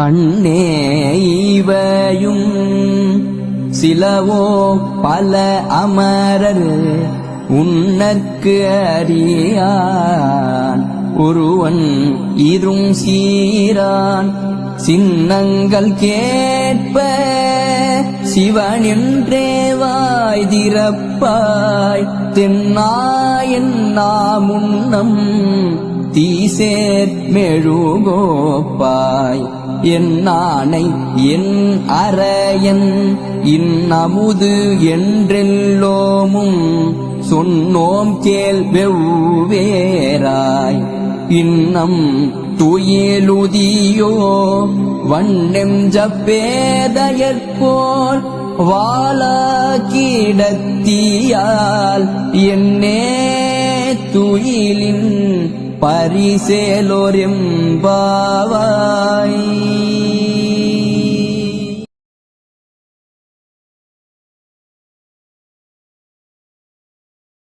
அண்ணே இவையும் சிலவோ பல அமரர் உன்னற்கு அறியான் ஒருவன் இரும் சீரான் சின்னங்கள் கேட்ப சிவனென்றே வாய் திறப்பாய் தென்னாயன் நாமுன்னம் தீசேர் மெழுகோப்பாய் என்னானை என் அரையன் இன்னமுது என்றெல்லோமும் சொன்னோம் கேள் வெவ்வேறாய் இன்னம் துயிலுதியோ வண்ணெஞ்ச பேதையற்போல் வாழாக்கிடத்தியால் என்னே துயிலின் பரிசேலோரெம்பாவாய்.